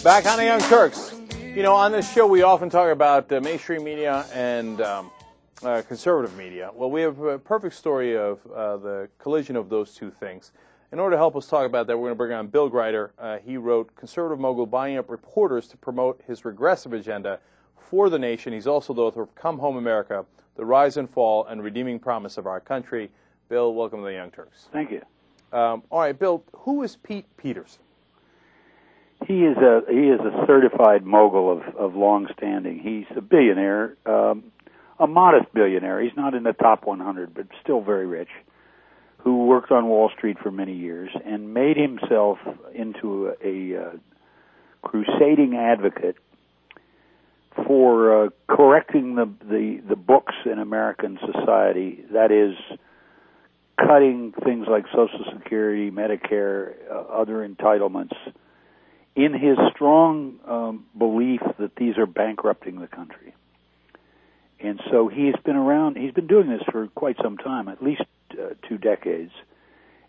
Back on the Young Turks. You know, on this show we often talk about mainstream media and conservative media. Well, we have a perfect story of the collision of those two things. In order to help us talk about that, we're going to bring on Bill Greider. He wrote Conservative Mogul Buying Up Reporters to Promote His Regressive Agenda for the Nation. He's also the author of Come Home America, The Rise and Fall and Redeeming Promise of Our Country. Bill, welcome to the Young Turks. Thank you. All right, Bill, who is Pete Peterson? He is a certified mogul of long standing. He's a billionaire, a modest billionaire. He's not in the top 100, but still very rich, who worked on Wall Street for many years and made himself into a crusading advocate for correcting the books in American society. That is, cutting things like Social Security, Medicare, other entitlements, in his strong belief that these are bankrupting the country. And so he's been around, he's been doing this for quite some time, at least 2 decades.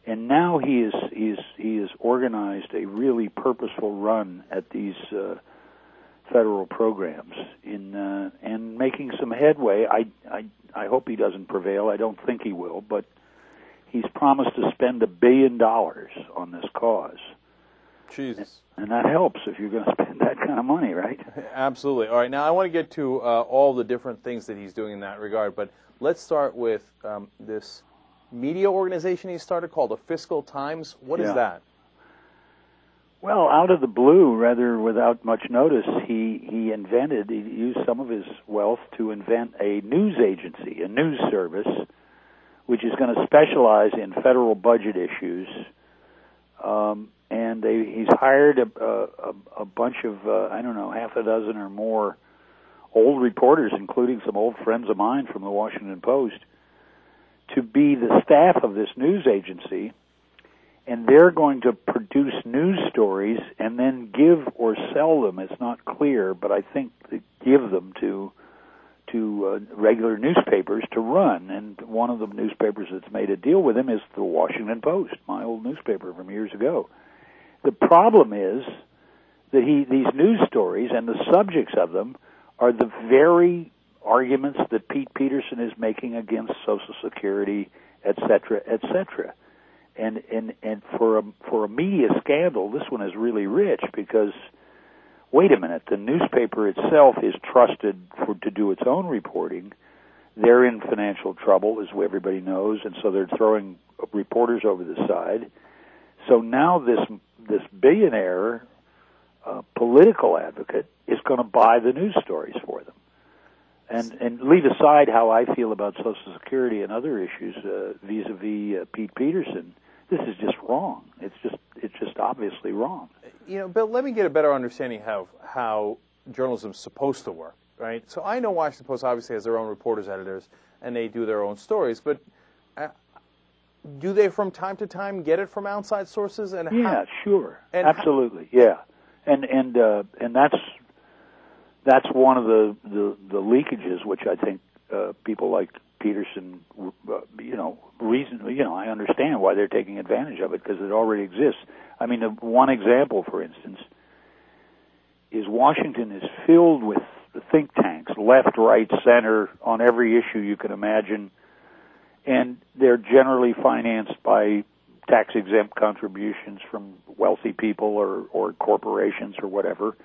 And now he has organized a really purposeful run at these federal programs and making some headway. I hope he doesn't prevail. I don't think he will, but he's promised to spend $1 billion on this cause. Jesus. And that helps if you're going to spend that kind of money, right? Absolutely. All right, now I want to get to all the different things that he's doing in that regard, but let's start with this media organization he started called the Fiscal Times. What is that? Well, out of the blue, rather without much notice, he used some of his wealth to invent a news agency, a news service, which is going to specialize in federal budget issues. And he's hired a bunch of, I don't know, half a dozen or more old reporters, including some old friends of mine from the Washington Post, to be the staff of this news agency. And they're going to produce news stories and then give or sell them. It's not clear, but I think they give them to regular newspapers to run. And one of the newspapers that's made a deal with him is the Washington Post, my old newspaper from years ago. The problem is that these news stories and the subjects of them are the very arguments that Pete Peterson is making against Social Security, et cetera, et cetera. And for a media scandal, this one is really rich because, wait a minute, the newspaper itself is trusted to do its own reporting. They're in financial trouble, as everybody knows, and so they're throwing reporters over the side. So now this billionaire political advocate is going to buy the news stories for them. And leave aside how I feel about Social Security and other issues vis-a-vis Pete Peterson, this is just wrong. It's just obviously wrong. You know, Bill, let me get a better understanding of how journalism is supposed to work, right? So I know Washington Post obviously has their own reporters, editors, and they do their own stories, but do they from time to time get it from outside sources? And yeah, sure, and absolutely, yeah, and that's one of the leakages, which I think people like Peterson, I understand why they're taking advantage of it because it already exists. I mean, one example, for instance, is Washington is filled with think tanks, left, right, center, on every issue you can imagine, and they're generally financed by tax-exempt contributions from wealthy people or corporations or whatever.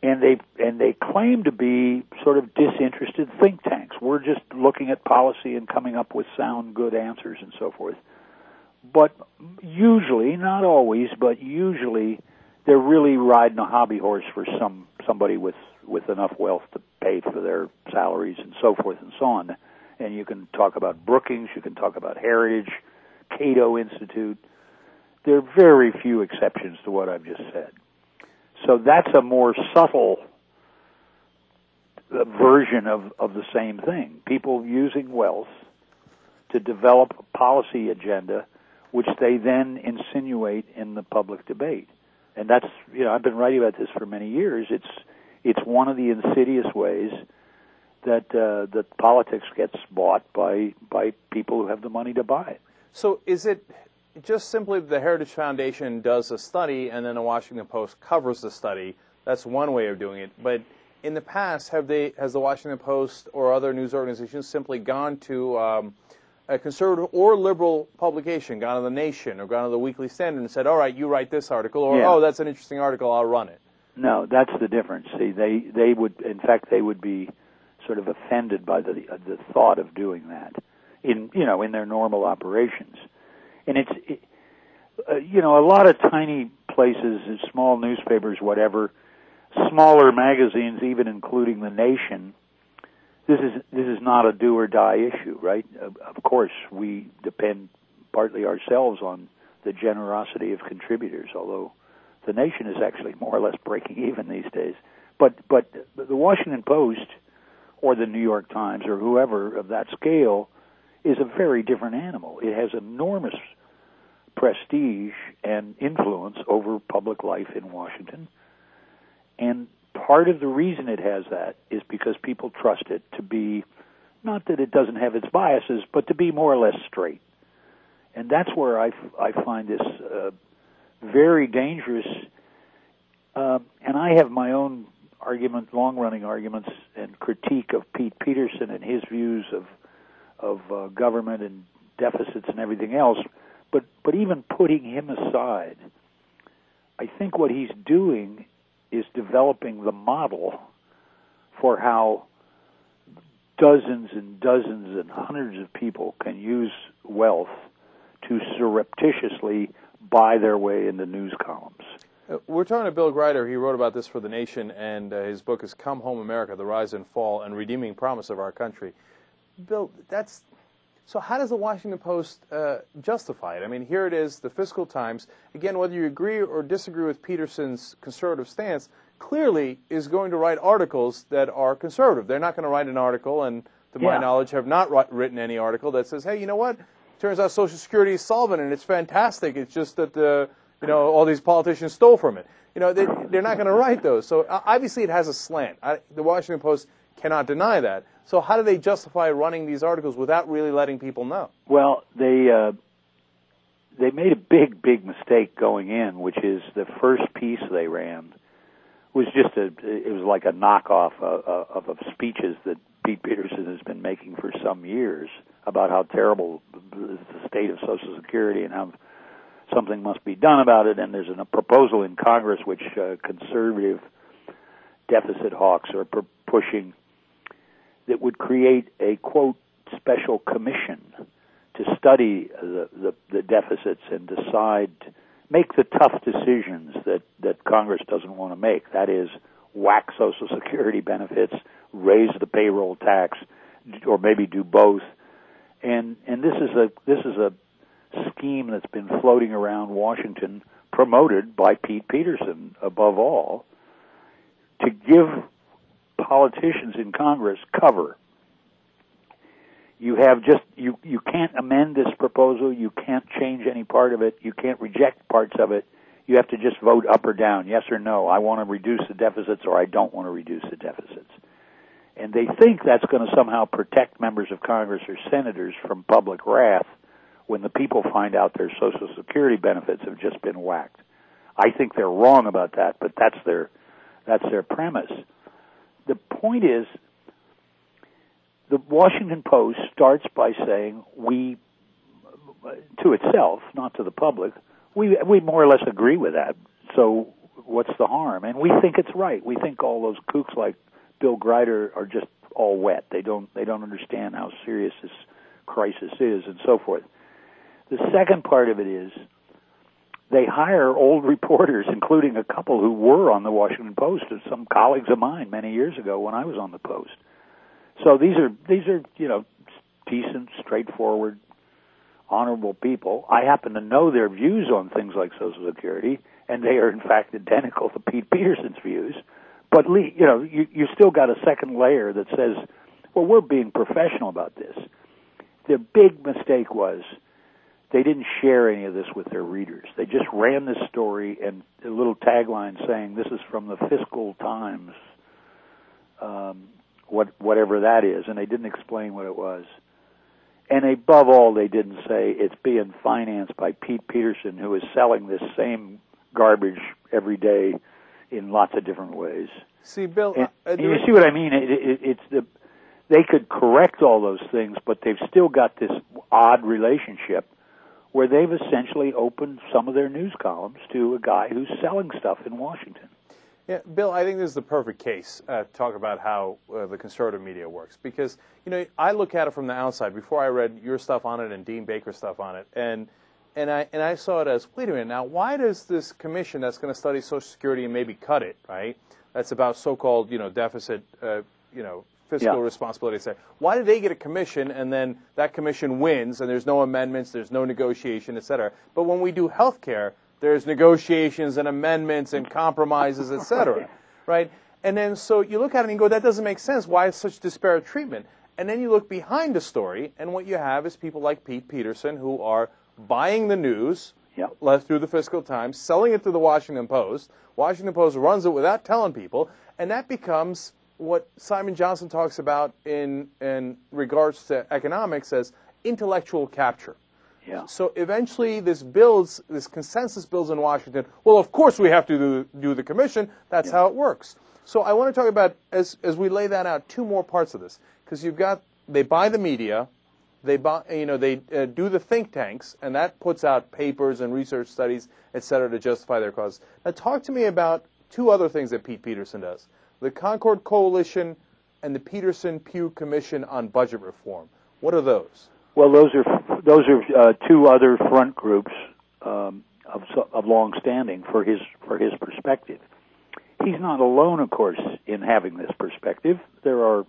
And they claim to be sort of disinterested think tanks. We're just looking at policy and coming up with sound, good answers and so forth. But usually, not always, but usually, they're really riding a hobby horse for somebody with enough wealth to pay for their salaries and so forth and so on. And you can talk about Brookings, you can talk about Heritage, Cato Institute. There are very few exceptions to what I've just said. So that's a more subtle version of the same thing. People using wealth to develop a policy agenda which they then insinuate in the public debate. And that's, I've been writing about this for many years. It's one of the insidious ways that politics gets bought by people who have the money to buy it. So is it just simply the Heritage Foundation does a study and then the Washington Post covers the study. That's one way of doing it. But in the past, has the Washington Post or other news organizations simply gone to a conservative or liberal publication, gone to The Nation or gone to the Weekly Standard and said, all right, you write this article, or, oh, that's an interesting article, I'll run it? No, that's the difference. See, they would, in fact, they would be sort of offended by the thought of doing that in their normal operations. And it's, a lot of tiny places, small newspapers, whatever, smaller magazines, even including The Nation. This is not a do or die issue, right? Of course, we depend partly ourselves on the generosity of contributors, although The Nation is actually more or less breaking even these days. But the Washington Post or the New York Times or whoever of that scale is a very different animal. It has enormous prestige and influence over public life in Washington. And part of the reason it has that is because people trust it to be, not that it doesn't have its biases, but to be more or less straight. And that's where I find this very dangerous. And I have my own argument, long-running arguments and critique of Pete Peterson and his views of government and deficits and everything else. But even putting him aside, I think what he's doing is developing the model for how dozens and dozens and hundreds of people can use wealth to surreptitiously buy their way into news columns. We're talking to Bill Greider. He wrote about this for The Nation, and his book is Come Home America, The Rise and Fall and Redeeming Promise of Our Country. Bill, so how does the Washington Post justify it? I mean, here it is, the Fiscal Times, again, whether you agree or disagree with Peterson's conservative stance, clearly is going to write articles that are conservative. They're not going to write an article, and to my knowledge have not written any article that says, hey, you know what? Turns out Social Security is solvent and it's fantastic. It's just that all these politicians stole from it. They're not going to write those. So obviously it has a slant. The Washington Post cannot deny that. So how do they justify running these articles without really letting people know? Well, they made a big mistake going in, which is the first piece they ran was it was like a knockoff of speeches that Pete Peterson has been making for some years about how terrible the state of Social Security and how something must be done about it. And there's a proposal in Congress which conservative deficit hawks are pushing that would create a, quote, special commission to study the deficits and make the tough decisions that Congress doesn't want to make. That is, whack Social Security benefits, raise the payroll tax, or maybe do both. And this is a scheme that's been floating around Washington, promoted by Pete Peterson above all, to give politicians in Congress cover. You have you can't amend this proposal, you can't change any part of it, you can't reject parts of it. You have to just vote up or down, yes or no. I want to reduce the deficits or I don't want to reduce the deficits. And they think that's going to somehow protect members of Congress or senators from public wrath when the people find out their Social Security benefits have just been whacked. I think they're wrong about that, but that's their premise. The point is, the Washington Post starts by saying to itself, not to the public, we more or less agree with that. So what's the harm? And we think it's right. We think all those kooks like Bill Greider are just all wet. They don't understand how serious this crisis is, and so forth. The second part of it is they hire old reporters, including a couple who were on the Washington Post, and some colleagues of mine many years ago when I was on the Post. So these are decent, straightforward, honorable people. I happen to know their views on things like Social Security, and they are in fact identical to Pete Peterson's views. But you still got a second layer that says, well, we're being professional about this. The big mistake was they didn't share any of this with their readers. They just ran this story and a little tagline saying this is from the Fiscal Times, whatever that is, and they didn't explain what it was. And above all, they didn't say it's being financed by Pete Peterson, who is selling this same garbage every day in lots of different ways. See, Bill, and you see what I mean? They could correct all those things, but they've still got this odd relationship where they've essentially opened some of their news columns to a guy who's selling stuff in Washington. Yeah, Bill, I think this is the perfect case to talk about how the conservative media works. Because, I look at it from the outside before I read your stuff on it and Dean Baker's stuff on it. And I saw it as, wait a minute, now why does this commission that's going to study Social Security and maybe cut it, right? That's about so-called, deficit, fiscal responsibility. Say, why did they get a commission and then that commission wins and there's no amendments, there's no negotiation, et cetera? But when we do health care, there's negotiations and amendments and compromises, et cetera, right? And then so you look at it and you go, that doesn't make sense. Why is such disparate treatment? And then you look behind the story, and what you have is people like Pete Peterson who are buying the news left through the Fiscal Times, selling it to the Washington Post. Washington Post runs it without telling people, and that becomes what Simon Johnson talks about in regards to economics as intellectual capture. Yeah. So eventually this consensus builds in Washington, well, of course we have to do the commission. That's how it works. So I want to talk about, as we lay that out, two more parts of this. Because they buy the media, they do the think tanks, and that puts out papers and research studies, et cetera, to justify their cause. Now talk to me about two other things that Pete Peterson does. The Concord Coalition and the Peterson-Pugh Commission on Budget Reform. What are those? Well, those are two other front groups of long standing for his perspective. He's not alone, of course, in having this perspective. There are,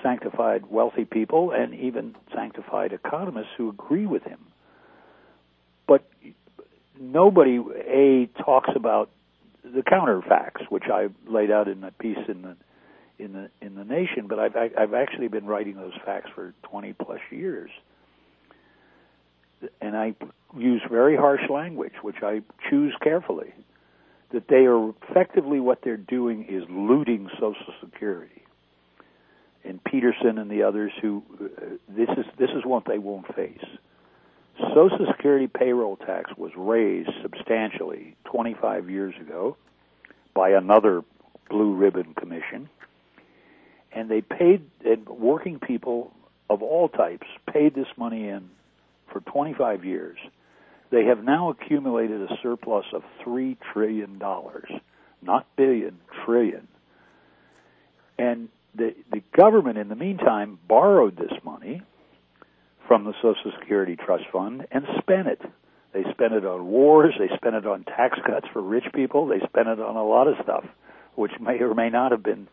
sanctified wealthy people and even sanctified economists who agree with him. But nobody talks about the counterfacts, which I laid out in a piece in the Nation, but I've actually been writing those facts for 20 plus years, and I use very harsh language, which I choose carefully. That they are effectively what they're doing is looting Social Security, and Peterson and the others who this is what they won't face. Social Security payroll tax was raised substantially 25 years ago by another blue ribbon commission. And they paid, and working people of all types paid this money in for 25 years. They have now accumulated a surplus of $3 trillion, not billion, trillion. And the government, in the meantime, borrowed this money from the Social Security Trust Fund and spent it. They spent it on wars, they spent it on tax cuts for rich people, they spent it on a lot of stuff, which may or may not have been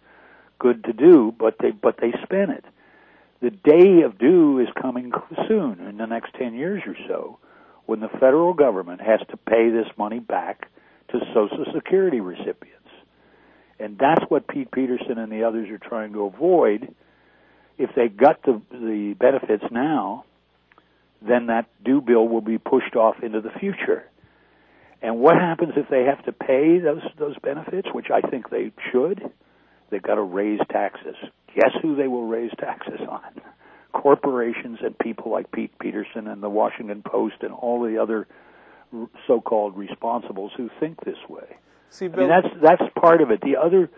good to do, but they spent it. The day of due is coming soon, in the next 10 years or so, when the federal government has to pay this money back to Social Security recipients. And that's what Pete Peterson and the others are trying to avoid. If they got the benefits now, then that due bill will be pushed off into the future. And what happens if they have to pay those benefits, which I think they should? They've got to raise taxes. Guess who they will raise taxes on? Corporations and people like Pete Peterson and the Washington Post and all the other so-called responsibles who think this way. See, Bill, I mean, that's part of it. The other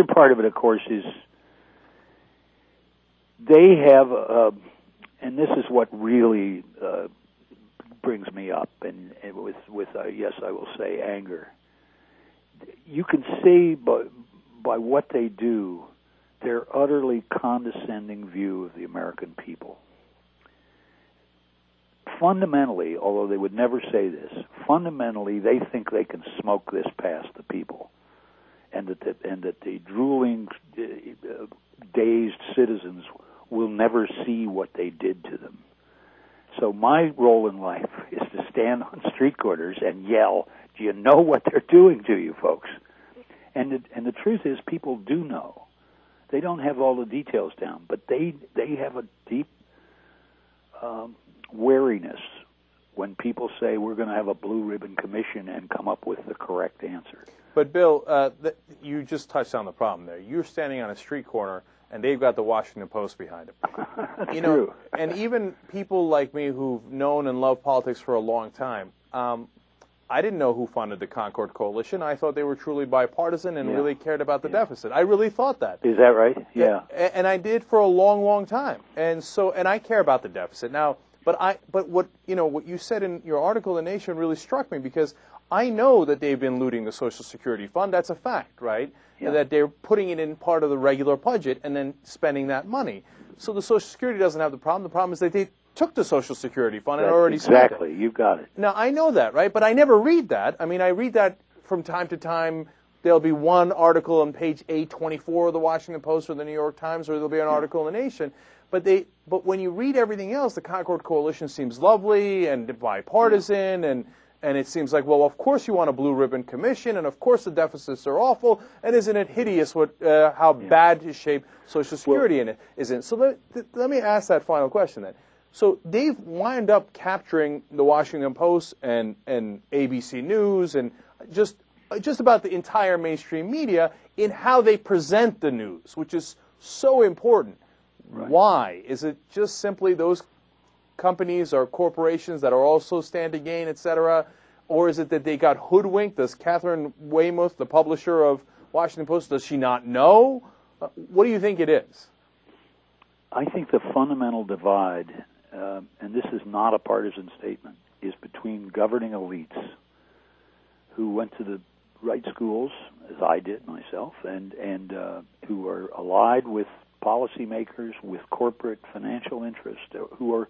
part of it, of course, is they have, and this is what really brings me up, and with yes, I will say, anger. You can see by what they do, their utterly condescending view of the American people. Fundamentally, although they would never say this, fundamentally they think they can smoke this past the people, and that the drooling, dazed citizens will never see what they did to them. So my role in life is to stand on street corners and yell, "Do you know what they're doing to you, folks?" And the truth is, people do know. They don't have all the details down, but they have a deep wariness when people say we're going to have a blue ribbon commission and come up with the correct answer. But Bill, you just touched on the problem there. You're standing on a street corner and they've got the Washington Post behind them. That's true. And even people like me who've known and loved politics for a long time, I didn't know who funded the Concord Coalition. I thought they were truly bipartisan and really cared about the deficit. I really thought that. Is that right? Yeah. And I did for a long, long time. And I care about the deficit now. But what you said in your article in Nation really struck me, because I know that they've been looting the Social Security fund. That's a fact, right? Yeah. That they're putting it in part of the regular budget and then spending that money. So the Social Security doesn't have the problem. The problem is that they took the Social Security fund and already spent it. Exactly. You've got it. Now, I know that, right? But I never read that. I mean, I read that from time to time. There'll be one article on page 824 of the Washington Post or the New York Times, or there'll be an article in the Nation. But when you read everything else, the Concord Coalition seems lovely and bipartisan, and it seems like, well, of course you want a blue ribbon commission, and of course the deficits are awful, and isn't it hideous how bad a shape Social Security is in? So let me ask that final question then. So they've wound up capturing the Washington Post and ABC News and just about the entire mainstream media in how they present the news, which is so important. Right. Why? Is it just simply those companies or corporations that are also stand to gain, et cetera? Or is it that they got hoodwinked? Does Catherine Weymouth, the publisher of Washington Post, does she not know? What do you think it is? I think the fundamental divide, and this is not a partisan statement, is between governing elites who went to the right schools, as I did myself, and who are allied with policymakers, with corporate financial interests, who are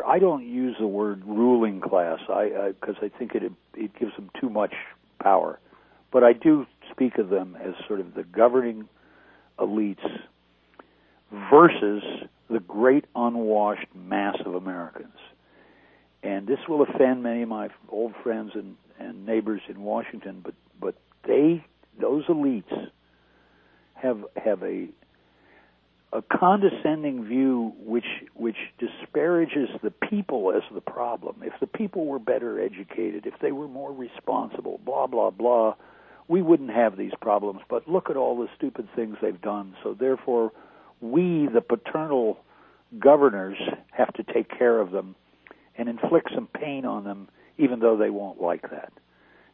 I don't use the word ruling class because I think it gives them too much power, but I do speak of them as sort of the governing elites versus the great unwashed mass of Americans. And this will offend many of my old friends and neighbors in Washington, but those elites have a condescending view which disparages the people as the problem. If the people were better educated, if they were more responsible, blah, blah, blah, we wouldn't have these problems. But look at all the stupid things they've done. So therefore, we, the paternal governors, have to take care of them and inflict some pain on them, even though they won't like that.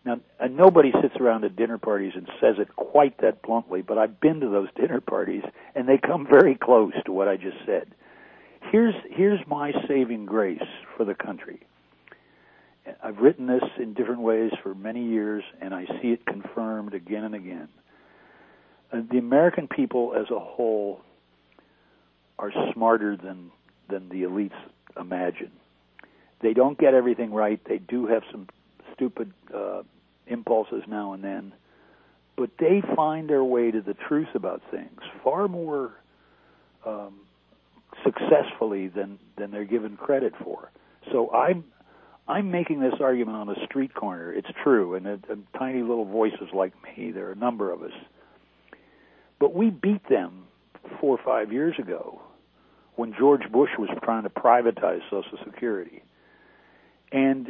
Now, nobody sits around at dinner parties and says it quite that bluntly, but I've been to those dinner parties, and they come very close to what I just said. Here's my saving grace for the country. I've written this in different ways for many years, and I see it confirmed again and again. The American people as a whole are smarter than the elites imagine. They don't get everything right. They do have some stupid impulses now and then, but they find their way to the truth about things far more successfly than they're given credit for. So I'm making this argument on a street corner. It's true, and tiny little voices like me, there are a number of us. But we beat them 4 or 5 years ago when George Bush was trying to privatize Social Security. And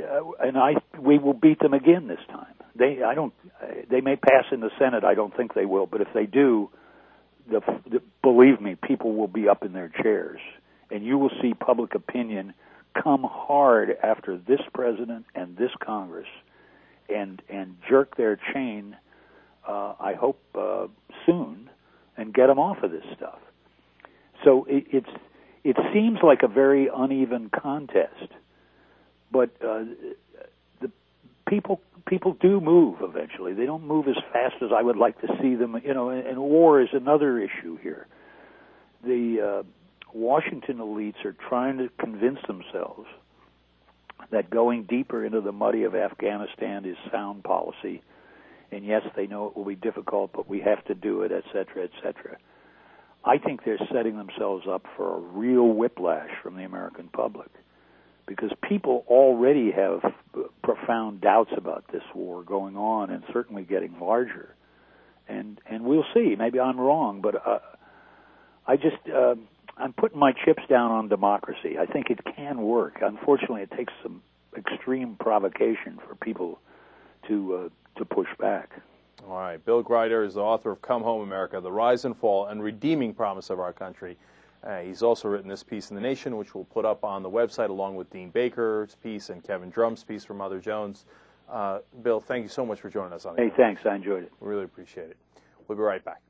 we will beat them again this time. They may pass in the Senate. I don't think they will, but if they do, believe me, people will be up in their chairs, and you will see public opinion come hard after this president and this Congress, and jerk their chain. I hope soon, and get them off of this stuff. So it seems like a very uneven contest. But the people do move eventually. They don't move as fast as I would like to see them. And war is another issue here. The Washington elites are trying to convince themselves that going deeper into the muddy of Afghanistan is sound policy. And yes, they know it will be difficult, but we have to do it, et cetera, et cetera. I think they're setting themselves up for a real whiplash from the American public, because people already have profound doubts about this war going on and certainly getting larger. And we'll see. Maybe I'm wrong, but I'm putting my chips down on democracy. I think it can work. Unfortunately, it takes some extreme provocation for people to push back. All right. Bill Greider is the author of Come Home, America, The Rise and Fall and Redeeming Promise of Our Country. He's also written this piece in The Nation, which we'll put up on the website along with Dean Baker's piece and Kevin Drum's piece from Mother Jones. Bill, thank you so much for joining us on the Hey, thanks. I enjoyed it. We really appreciate it. We'll be right back.